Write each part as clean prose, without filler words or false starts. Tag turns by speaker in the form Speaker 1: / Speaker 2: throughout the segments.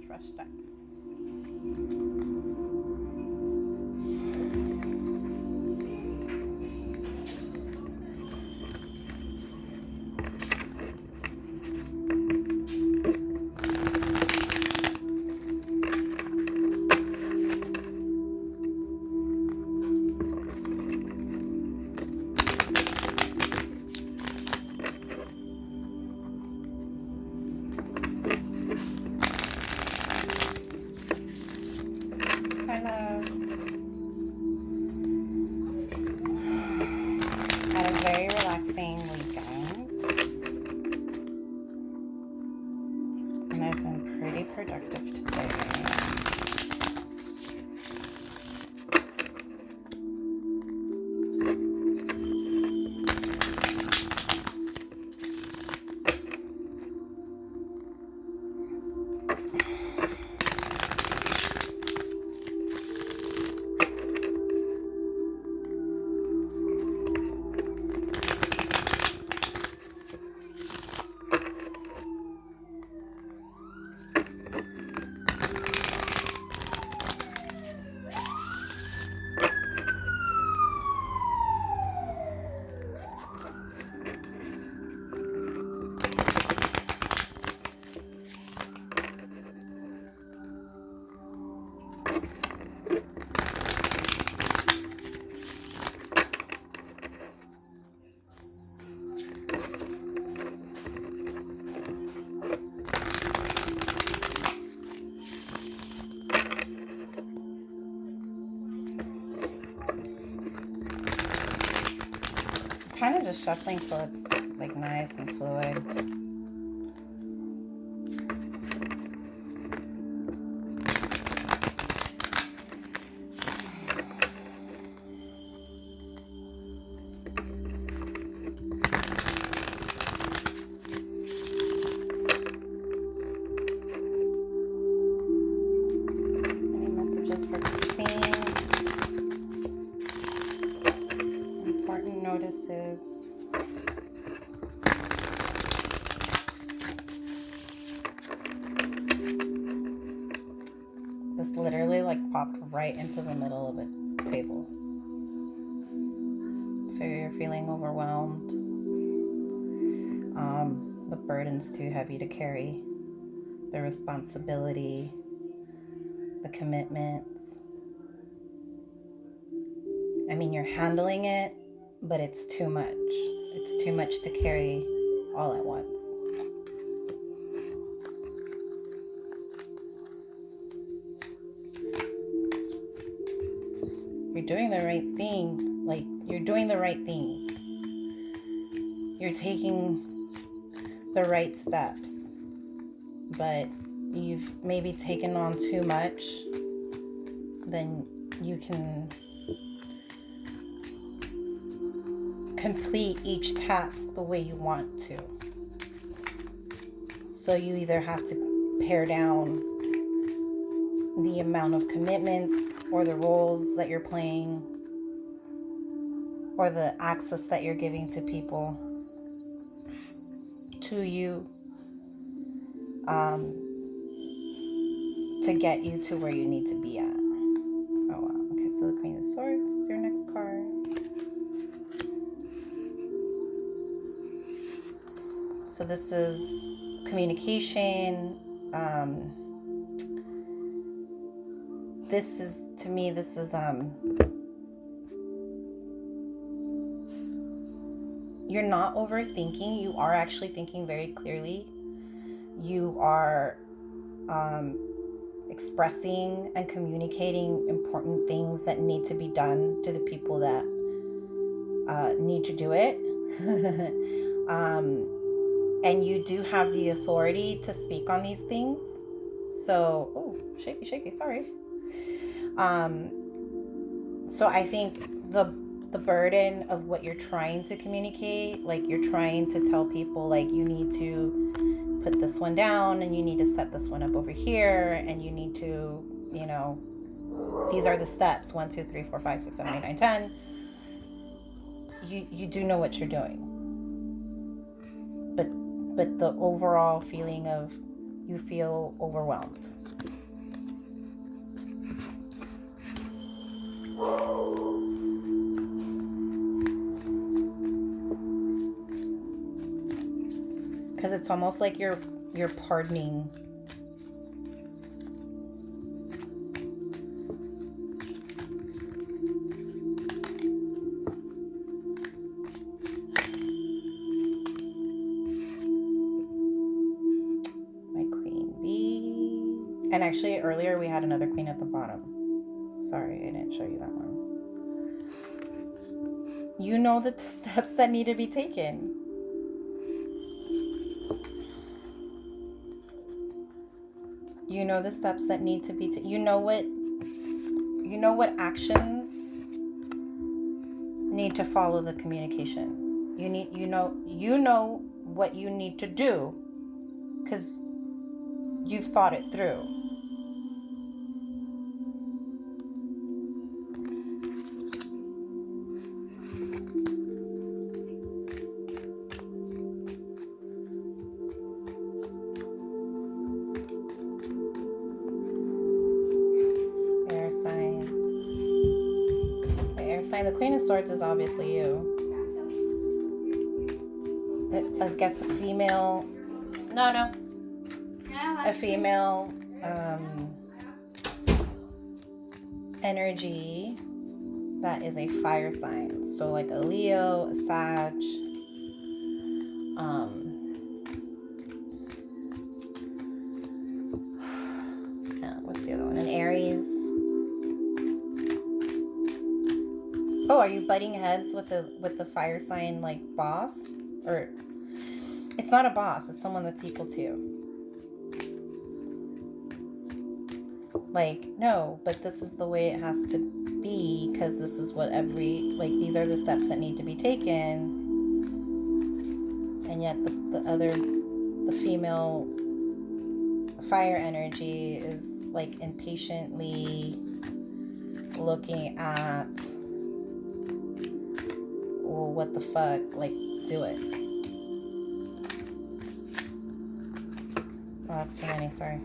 Speaker 1: fresh start. Kind of had a very relaxing weekend, and I've been pretty productive today. Kind of just shuffling so it's like nice and fluid. Any messages for Christine? Important notices. This literally like popped right into the middle of the table. So you're feeling overwhelmed. The burden's too heavy to carry. The responsibility, the commitments. I mean, you're handling it, but it's too much. It's too much to carry all at once. You're doing the right thing. Like, you're doing the right things. You're taking the right steps. But you've maybe taken on too much. Then you can complete each task the way you want to. So you either have to pare down the amount of commitments or the roles that you're playing or the access that you're giving to people to you to get you to where you need to be at. Oh wow. Okay, so the Queen of Swords is your next card. So this is communication. This is, to me, you're not overthinking. You are actually thinking very clearly. You are expressing and communicating important things that need to be done to the people that need to do it. And you do have the authority to speak on these things. So, oh, shaky, sorry. So I think the burden of what you're trying to communicate, like you're trying to tell people, like, you need to put this one down and you need to set this one up over here and you need to, these are the steps, 1, 2, 3, 4, 5, 6, 7, 8, 9, 10. You do know what you're doing. But the overall feeling of you feel overwhelmed. Because it's almost like you're pardoning. My queen bee. And actually earlier we had another queen at the bottom. Sorry, I didn't show you that one. You know the steps that need to be taken. You know the steps that need to be taken. You know what actions need to follow the communication. You know what you need to do because you've thought it through. The Queen of Swords is obviously you. I guess a female. No. A female energy that is a fire sign. So like a Leo, a Sag. What's the other one? An Aries. Oh, are you butting heads with the fire sign like boss? Or it's not a boss, it's someone that's equal to you. Like, no, but this is the way it has to be because this is what these are the steps that need to be taken. And yet the female fire energy is like impatiently looking at, well, what the fuck, like, do it. Oh, that's too many, sorry.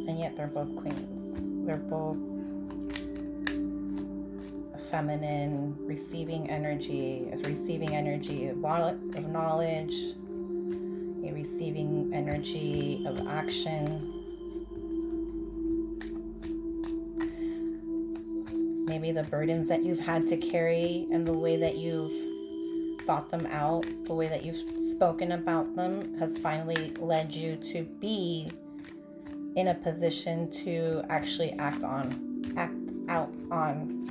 Speaker 1: And yet they're both queens. They're both a feminine, receiving energy of knowledge, a receiving energy of action. Maybe the burdens that you've had to carry and the way that you've thought them out, the way that you've spoken about them has finally led you to be in a position to actually act out on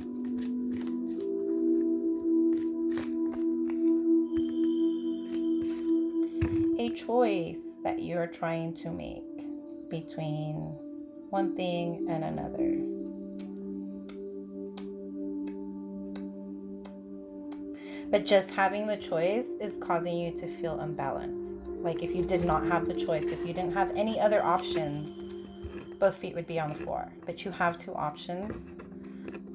Speaker 1: a choice that you're trying to make between one thing and another. But just having the choice is causing you to feel unbalanced. Like if you did not have the choice, if you didn't have any other options, both feet would be on the floor. But you have two options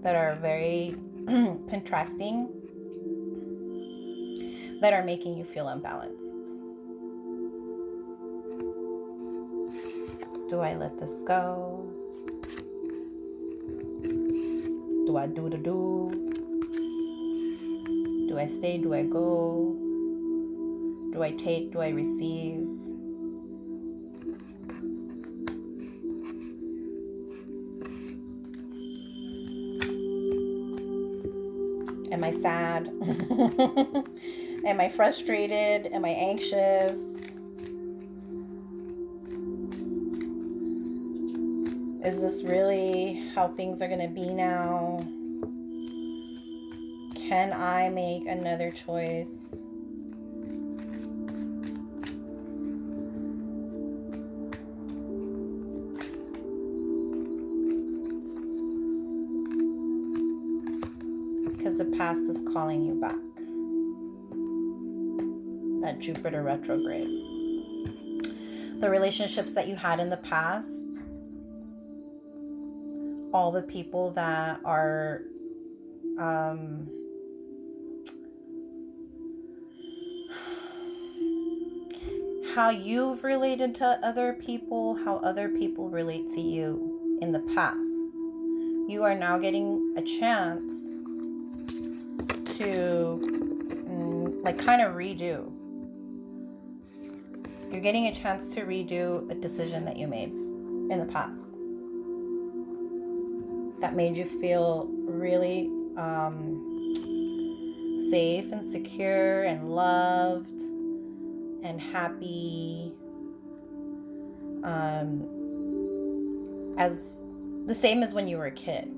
Speaker 1: that are very contrasting, that are making you feel unbalanced. Do I let this go? Do I do the do? Do I stay? Do I go? Do I take? Do I receive? Am I sad? Am I frustrated? Am I anxious? Is this really how things are going to be now? Can I make another choice? Because the past is calling you back. That Jupiter retrograde. The relationships that you had in the past, all the people that are how you've related to other people, how other people relate to you in the past. You are now getting a chance to like kind of redo. You're getting a chance to redo a decision that you made in the past that made you feel really safe and secure and loved and happy, as the same as when you were a kid.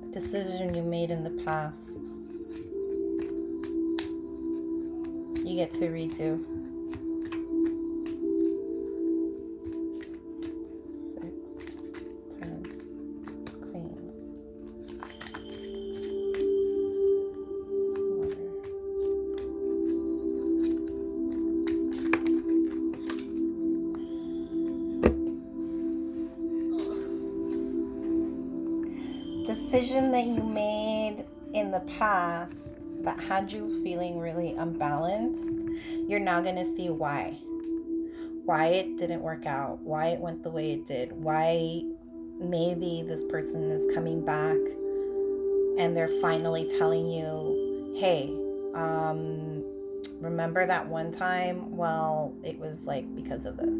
Speaker 1: A decision you made in the past, you get to redo. 6, 10, queens. Decision that you made in the past that had you feeling really unbalanced, you're now going to see why it didn't work out, why it went the way it did, why maybe this person is coming back and they're finally telling you, hey, remember that one time? Well, it was like because of this.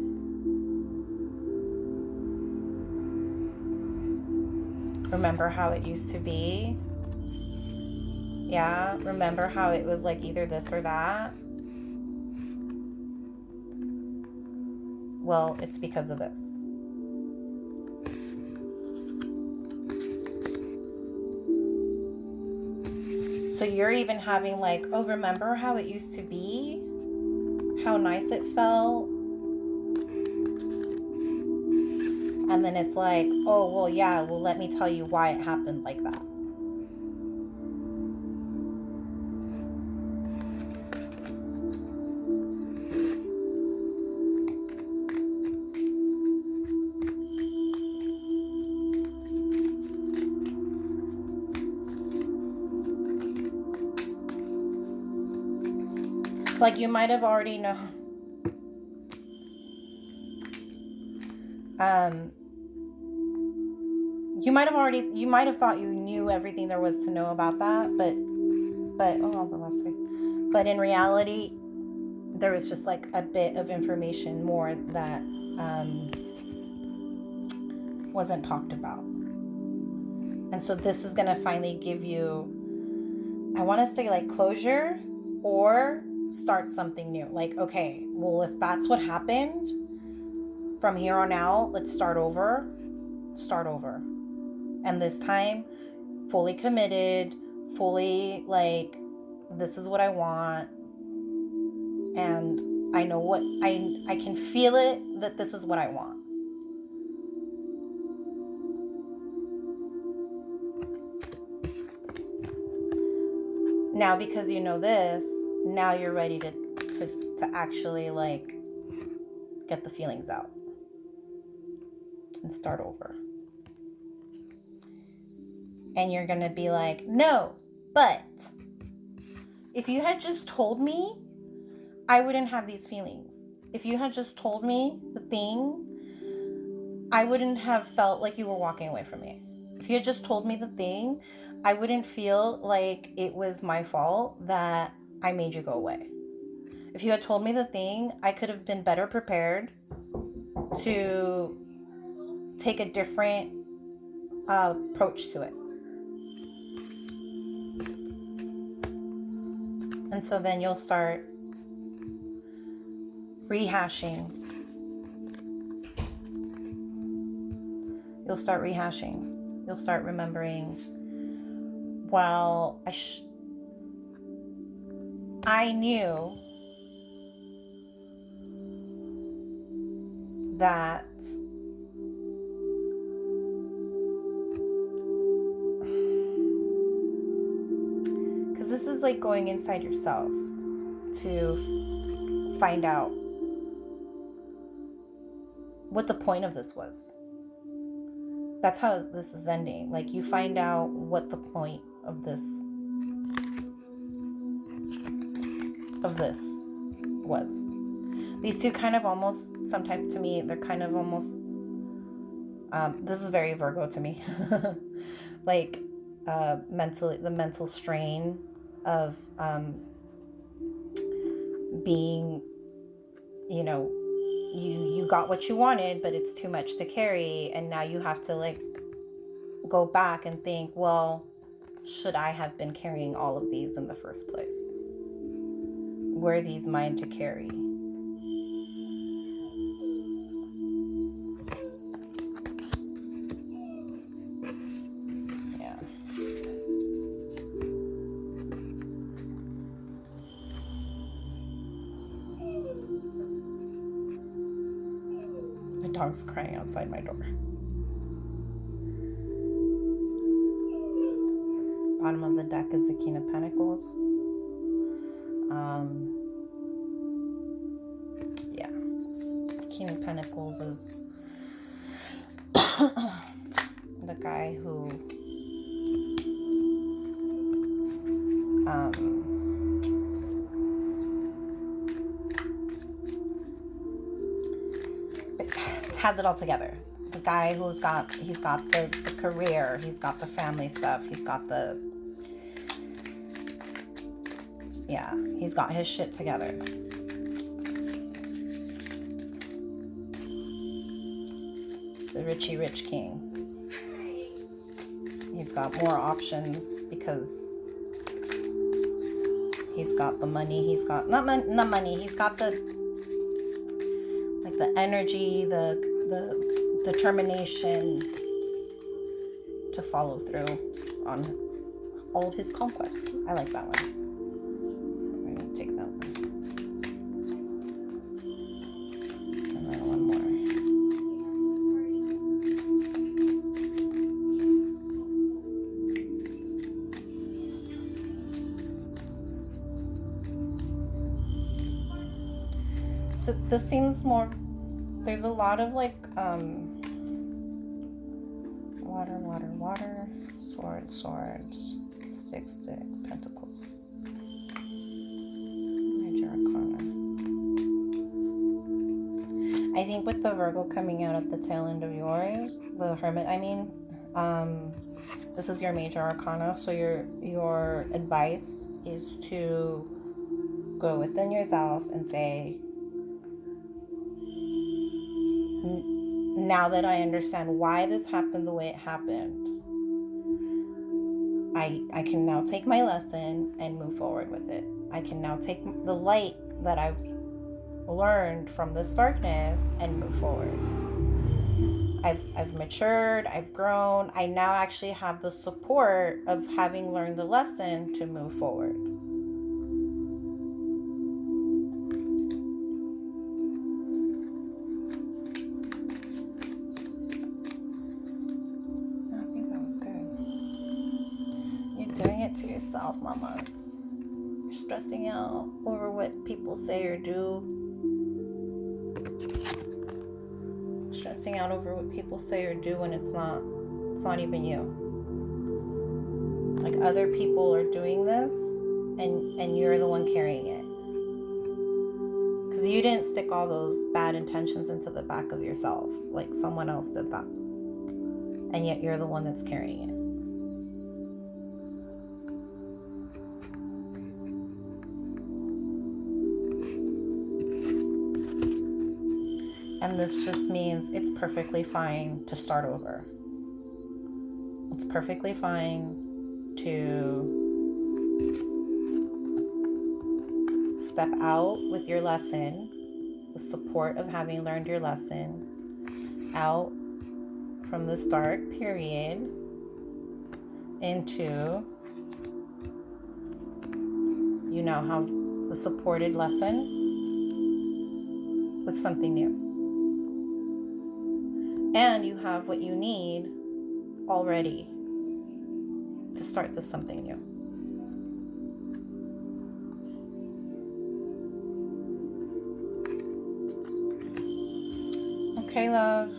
Speaker 1: Remember how it used to be? Yeah, remember how it was like either this or that? Well, it's because of this. So you're even having like, oh, remember how it used to be? How nice it felt? And then it's like, oh, well, yeah, well, let me tell you why it happened like that. Like you might have already known. You might have thought you knew everything there was to know about that, but the last thing. But in reality, there was just like a bit of information more that wasn't talked about. And so this is gonna finally give you, I want to say like closure or start something new. Like, okay, well, if that's what happened, from here on out, let's start over. And this time, fully committed, fully like, this is what I want. And I know what, I can feel it that this is what I want. Now, because you know this, now you're ready to actually like get the feelings out and start over. And you're going to be like, no, but if you had just told me, I wouldn't have these feelings. If you had just told me the thing, I wouldn't have felt like you were walking away from me. If you had just told me the thing, I wouldn't feel like it was my fault that I made you go away. If you had told me the thing, I could have been better prepared to take a different approach to it. And so then you'll start rehashing. You'll start remembering, well, I knew that because this is like going inside yourself to find out what the point of this was. That's how this is ending. Like, you find out what the point of this was. These two kind of almost, sometimes to me, they're kind of almost, this is very Virgo to me. Like, mentally, the mental strain of being, you know, you got what you wanted, but it's too much to carry, and now you have to like go back and think, well, should I have been carrying all of these in the first place? Were these mine to carry? Yeah. The dog's crying outside my door. Bottom of the deck is the King of Pentacles. Yeah. King of Pentacles is the guy who has it all together. The guy he's got the career, he's got the family stuff, he's got he's got his shit together. The Richie Rich King. He's got more options because he's got the money, he's got not money, he's got the energy, the determination to follow through on all of his conquests. I like that one. I'm gonna take that one. And then one more. So this seems more, there's a lot of like water, swords, stick, pentacles, Major Arcana. I think with the Virgo coming out at the tail end of yours, the Hermit, this is your Major Arcana, so your advice is to go within yourself and say, now that I understand why this happened the way it happened, I can now take my lesson and move forward with it. I can now take the light that I've learned from this darkness and move forward. I've matured, I've grown. I now actually have the support of having learned the lesson to move forward. To yourself, mamas. You're stressing out over what people say or do. Stressing out over what people say or do when it's not even you. Like, other people are doing this and you're the one carrying it. Because you didn't stick all those bad intentions into the back of yourself. Like, someone else did that. And yet you're the one that's carrying it. And this just means it's perfectly fine to start over. It's perfectly fine to step out with your lesson, the support of having learned your lesson, out from this dark period into, you now have the supported lesson with something new. And you have what you need already to start this something new. Okay, love.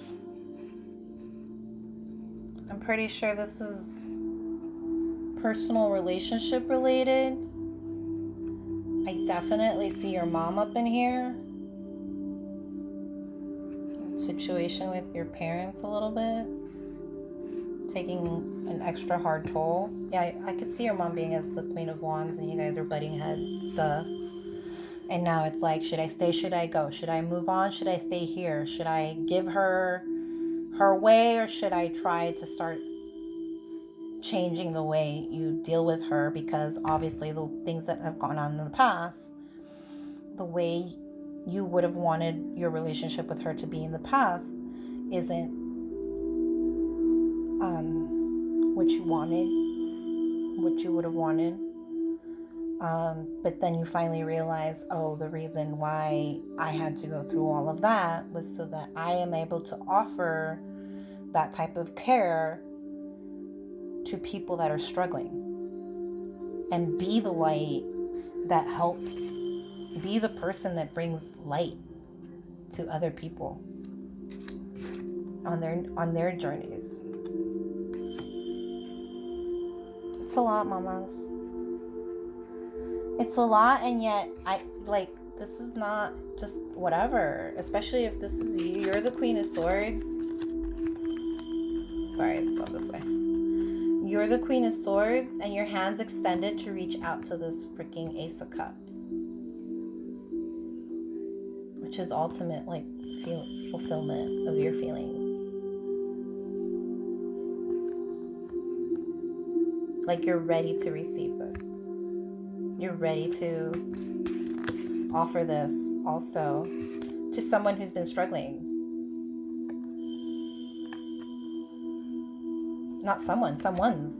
Speaker 1: I'm pretty sure this is personal relationship related. I definitely see your mom up in here. Situation with your parents a little bit. Taking an extra hard toll. Yeah, I could see your mom being as the Queen of Wands and you guys are butting heads. Duh. And now it's like, should I stay? Should I go? Should I move on? Should I stay here? Should I give her way, or should I try to start changing the way you deal with her? Because obviously the things that have gone on in the past, the way you would have wanted your relationship with her to be in the past isn't what you wanted, what you would have wanted. But then you finally realize, oh, the reason why I had to go through all of that was so that I am able to offer that type of care to people that are struggling and be the light that helps, be the person that brings light to other people on their journeys. It's a lot, mamas. It's a lot, and yet this is not just whatever, especially if this is you. You're the Queen of Swords. Sorry, it's going this way. You're the Queen of Swords, and your hand's extended to reach out to this freaking Ace of Cups, which is ultimate, fulfillment of your feelings. Like, you're ready to receive this. You're ready to offer this also to someone who's been struggling. Not someone's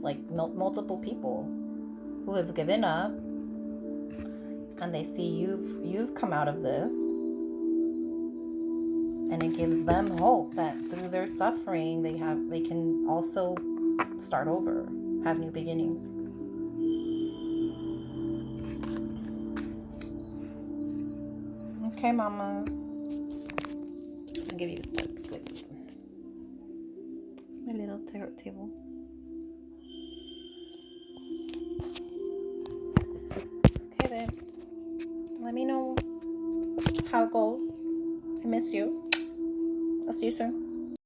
Speaker 1: like multiple people who have given up, and they see you've come out of this, and it gives them hope that through their suffering they can also start over, have new beginnings. Okay, mamas. I'll give you this one. It's my little tarot table. Okay, babes. Let me know how it goes. I miss you. I'll see you soon.